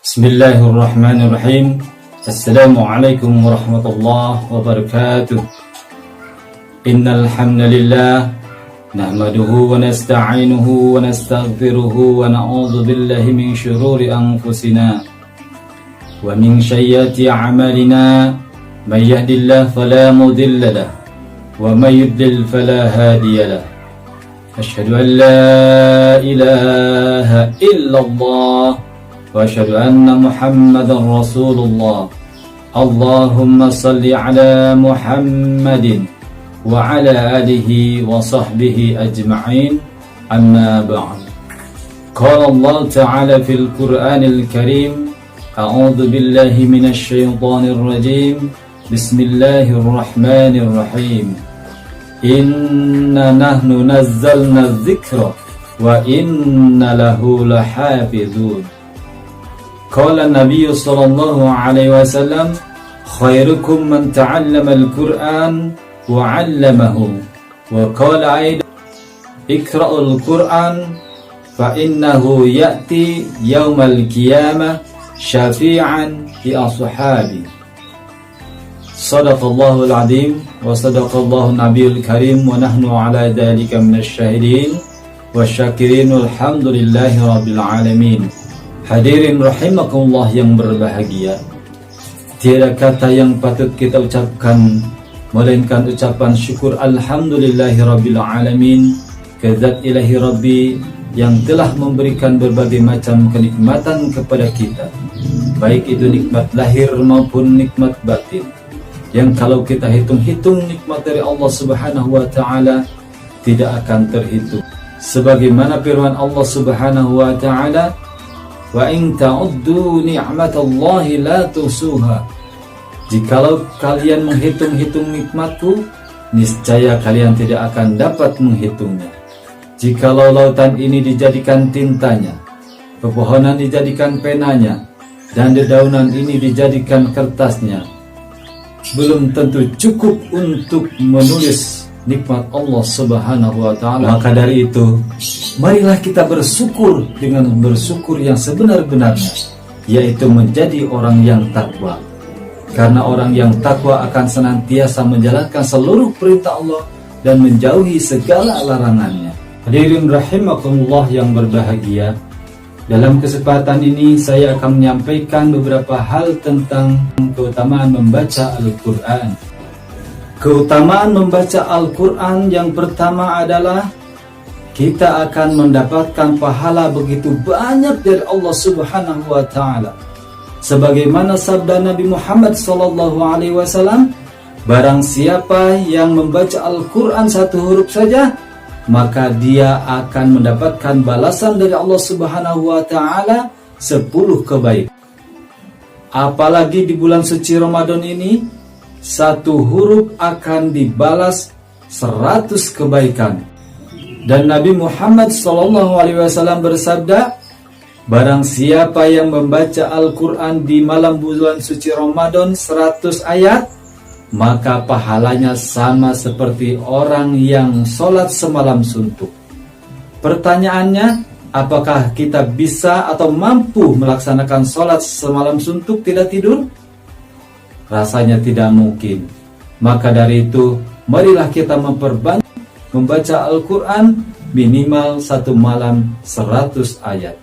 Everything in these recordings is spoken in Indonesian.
Bismillahirrahmanirrahim. Assalamualaikum warahmatullahi wabarakatuh. Innal hamdalillah nahmaduhu wa nasta'inuhu wa nastaghfiruhu wa na'udzu billahi min shururi anfusina wa min sayyiati a'malina. May yahdihillahu fala mudilla lahu wa may yudlil fala hadiya lahu. Asyhadu an la ilaha illallah wa asyhadu anna Muhammadar Rasulullah. Allahumma salli ala Muhammadin wa ala alihi wa sahbihi ajma'in. Amma ba'd. Qala Allah Ta'ala fil Qur'anil Karim, a'udzu billahi minasy syaithanir rajim. Bismillahirrahmanirrahim. Inna nahnu nazzalna dzikra wa inna lahu lahafizun. Qala Nabi sallallahu alaihi wasallam, khairukum man ta'allama al-Qur'an wa 'allamahu. Wa qala aidan, iqra'ul Qur'an fa innahu ya'ti yaumal qiyamah syafi'an li ashabi. Sadaqallahul azim wa sadaqallahu nabiyul karim wa nahnu ala dzalika minasy syahidin wasyakirin walhamdulillahi rabbil alamin. Hadirin rahimakumullah yang berbahagia, tiada kata yang patut kita ucapkan melainkan ucapan syukur alhamdulillahi rabbil alamin ke zat ilahi rabbi yang telah memberikan berbagai macam kenikmatan kepada kita, baik itu nikmat lahir maupun nikmat batin, yang kalau kita hitung-hitung nikmat dari Allah Subhanahu wa ta'ala tidak akan terhitung. Sebagaimana firman Allah Subhanahu wa ta'ala, wa in ta'uddu ni'matallahi la tusuha. Jikalau kalian menghitung-hitung nikmatku, niscaya kalian tidak akan dapat menghitungnya. Jikalau lautan ini dijadikan tintanya, pepohonan dijadikan penanya, dan dedaunan ini dijadikan kertasnya, belum tentu cukup untuk menulis nikmat Allah Subhanahu wa ta'ala. Maka dari itu, marilah kita bersyukur dengan bersyukur yang sebenar-benarnya, yaitu menjadi orang yang takwa. Karena orang yang takwa akan senantiasa menjalankan seluruh perintah Allah dan menjauhi segala larangannya. Hadirin rahimakumullah yang berbahagia, dalam kesempatan ini saya akan menyampaikan beberapa hal tentang keutamaan membaca Al-Quran. Keutamaan membaca Al-Quran yang pertama adalah kita akan mendapatkan pahala begitu banyak dari Allah Subhanahu wa ta'ala. Sebagaimana sabda Nabi Muhammad SAW, barang siapa yang membaca Al-Quran satu huruf saja, maka dia akan mendapatkan balasan dari Allah Subhanahu wa ta'ala 10 kebaikan. Apalagi di bulan suci Ramadan ini, satu huruf akan dibalas 100 kebaikan. Dan Nabi Muhammad SAW bersabda, barang siapa yang membaca Al-Quran di malam bulan suci Ramadan 100 ayat, maka pahalanya sama seperti orang yang sholat semalam suntuk. Pertanyaannya, apakah kita bisa atau mampu melaksanakan sholat semalam suntuk tidak tidur? Rasanya tidak mungkin. Maka dari itu, marilah kita memperbanyak membaca Al-Quran, minimal satu malam 100 ayat.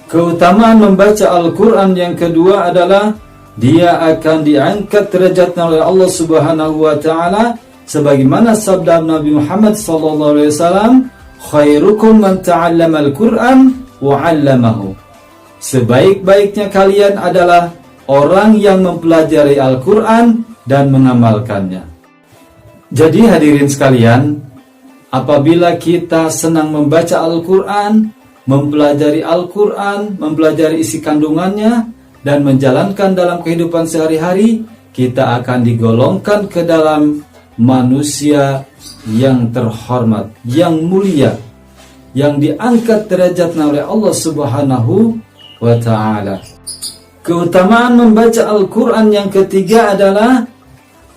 Keutamaan membaca Al-Quran yang kedua adalah dia akan diangkat derajatnya oleh Allah Subhanahu wa ta'ala, sebagaimana sabda Nabi Muhammad SAW, khairukum man ta'allama Al-Quran wa 'allamahu. Sebaik-baiknya kalian adalah orang yang mempelajari Al-Quran dan mengamalkannya. Jadi hadirin sekalian, apabila kita senang membaca Al-Quran, mempelajari Al-Quran, mempelajari isi kandungannya, dan menjalankan dalam kehidupan sehari-hari, kita akan digolongkan ke dalam manusia yang terhormat, yang mulia, yang diangkat derajatnya oleh Allah Subhanahu wa ta'ala. Keutamaan membaca Al-Quran yang ketiga adalah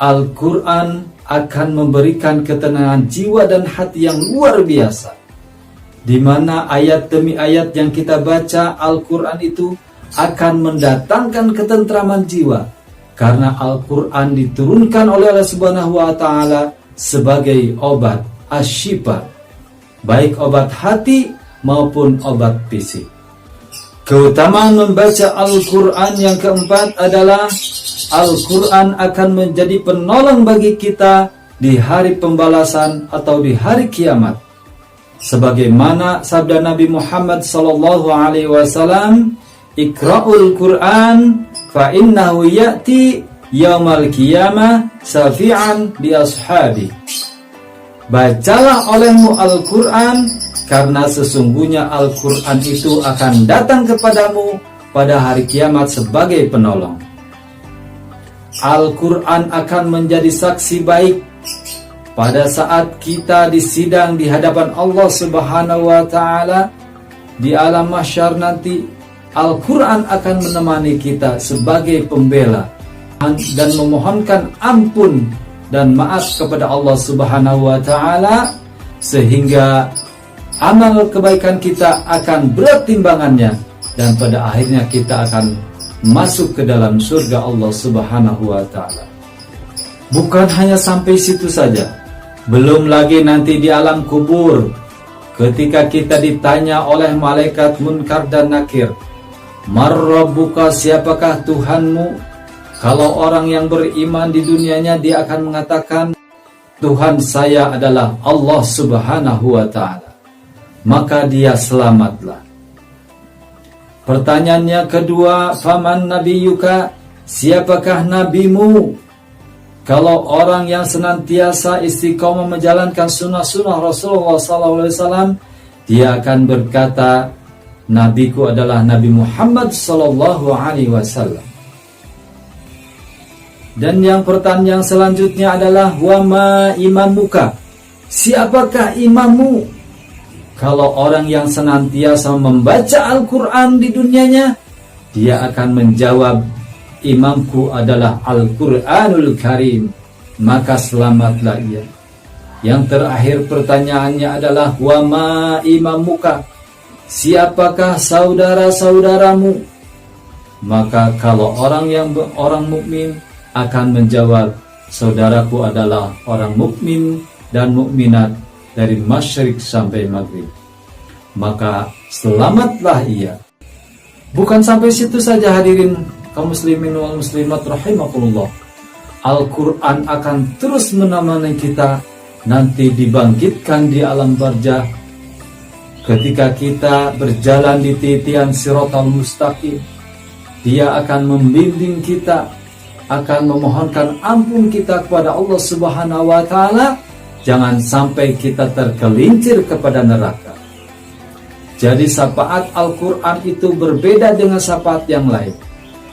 Al-Quran akan memberikan ketenangan jiwa dan hati yang luar biasa, di mana ayat demi ayat yang kita baca Al-Quran itu akan mendatangkan ketentraman jiwa, karena Al-Quran diturunkan oleh Allah Subhanahu wa Ta'ala sebagai obat asyifa, baik obat hati maupun obat fisik. Keutamaan membaca Al-Quran yang keempat adalah Al-Quran akan menjadi penolong bagi kita di hari pembalasan atau di hari kiamat. Sebagaimana sabda Nabi Muhammad sallallahu alaihi wasallam, "Iqra'ul Qur'an fa innahu ya'ti yaumal qiyamah syafi'an li ashabi." Bacalah olehmu Al-Quran, karena sesungguhnya Al-Quran itu akan datang kepadamu pada hari kiamat sebagai penolong. Al-Quran akan menjadi saksi baik pada saat kita disidang di hadapan Allah Subhanahu wa Ta'ala di alam mahsyar nanti. Al-Quran akan menemani kita sebagai pembela dan memohonkan ampun dan maaf kepada Allah Subhanahu wa Ta'ala, sehingga amal kebaikan kita akan berat timbangannya dan pada akhirnya kita akan masuk ke dalam surga Allah Subhanahu wa Ta'ala. Bukan hanya sampai situ saja, belum lagi nanti di alam kubur ketika kita ditanya oleh malaikat Munkar dan Nakir, "Man rabbuka?" siapakah Tuhanmu? Kalau orang yang beriman di dunianya, dia akan mengatakan, "Tuhan saya adalah Allah Subhanahu wa Ta'ala." Maka dia selamatlah. Pertanyaannya kedua, "Faman nabiyuka?" siapakah nabimu? Kalau orang yang senantiasa istiqomah menjalankan sunnah-sunnah Rasulullah SAW, dia akan berkata, "Nabiku adalah Nabi Muhammad SAW." Dan yang pertanyaan selanjutnya adalah, "Wa ma imamuka?" siapakah imammu? Kalau orang yang senantiasa membaca Al-Quran di dunianya, dia akan menjawab, "Imamku adalah Al-Quranul Karim." Maka selamatlah ia. Yang terakhir pertanyaannya adalah, "Wa ma imamuka?" siapakah saudara-saudaramu? Maka kalau orang mukmin akan menjawab, "Saudaraku adalah orang mukmin dan mukminat dari masyrik sampai maghrib." Maka selamatlah ia. Bukan sampai situ saja hadirin kaum muslimin wal muslimat rahimakumullah. Al-Quran akan terus menemani kita nanti dibangkitkan di alam barzah, ketika kita berjalan di titian Shiratal Mustaqim. Dia akan membimbing kita, akan memohonkan ampun kita kepada Allah Subhanahu wa Ta'ala. Jangan sampai kita tergelincir kepada neraka. Jadi syafaat Al-Quran itu berbeda dengan syafaat yang lain.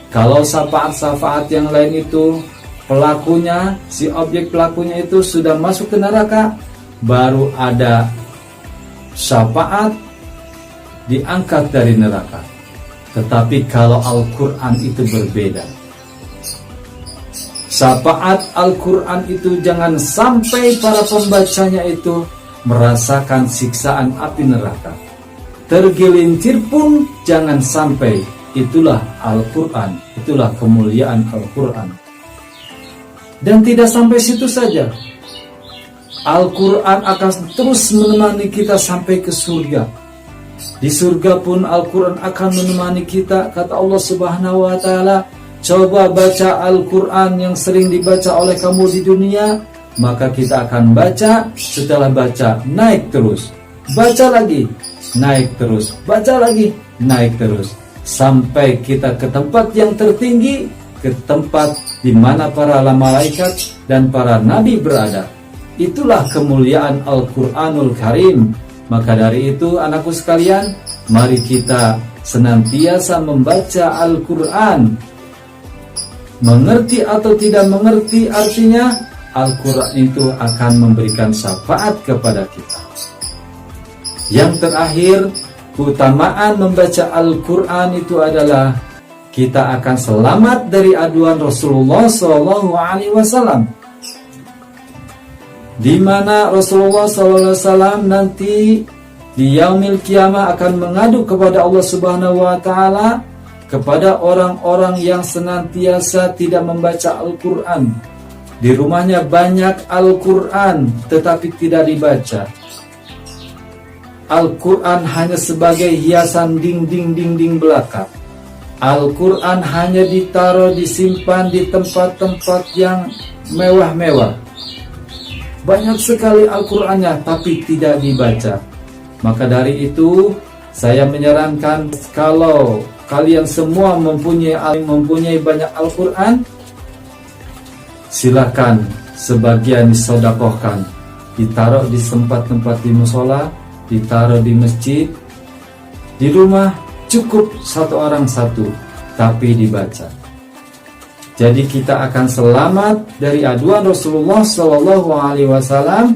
Kalau syafaat yang lain itu pelakunya, si objek pelakunya itu sudah masuk ke neraka, baru ada syafaat diangkat dari neraka. Tetapi kalau Al-Quran itu berbeda. Syafaat Al-Quran itu jangan sampai para pembacanya itu merasakan siksaan api neraka. Tergelincir pun jangan sampai. Itulah Al-Quran, itulah kemuliaan Al-Quran. Dan tidak sampai situ saja, Al-Quran akan terus menemani kita sampai ke surga. Di surga pun Al-Quran akan menemani kita. Kata Allah Subhanahu wa Ta'ala, "Coba baca Al-Quran yang sering dibaca oleh kamu di dunia." Maka kita akan baca, setelah baca naik terus, baca lagi, naik terus, baca lagi, naik terus, sampai kita ke tempat yang tertinggi, ke tempat di mana para malaikat dan para nabi berada. Itulah kemuliaan Al-Quranul Karim. Maka dari itu anakku sekalian, mari kita senantiasa membaca Al-Quran. Mengerti atau tidak mengerti, artinya Al-Quran itu akan memberikan syafaat kepada kita. Yang terakhir, keutamaan membaca Al-Quran itu adalah kita akan selamat dari aduan Rasulullah SAW, di mana Rasulullah SAW nanti di yaumil kiamah akan mengadu kepada Allah Subhanahu wa Ta'ala kepada orang-orang yang senantiasa tidak membaca Al-Quran. Di rumahnya banyak Al-Quran tetapi tidak dibaca. Al-Quran hanya sebagai hiasan dinding belakang. Al-Quran hanya ditaruh, disimpan di tempat-tempat yang mewah-mewah. Banyak sekali Al-Qurannya tapi tidak dibaca. Maka dari itu saya menyarankan, kalau kalian semua mempunyai banyak Al-Quran, silakan sebagian disedekahkan, ditaruh di tempat-tempat di musola, ditaruh di masjid. Di rumah cukup satu orang satu, tapi dibaca. Jadi kita akan selamat dari aduan Rasulullah SAW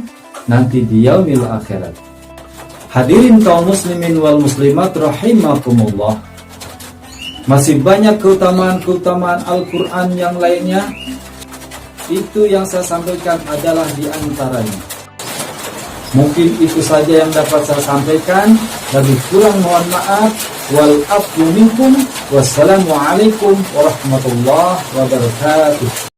nanti di yaumil akhirat. Hadirin kaum muslimin wal muslimat rahimakumullah. Masih banyak keutamaan-keutamaan Al-Quran yang lainnya. Itu yang saya sampaikan adalah di antaranya. Mungkin itu saja yang dapat saya sampaikan. Lebih kurang mohon maaf. Wal afwu minkum. Wassalamualaikum warahmatullahi wabarakatuh.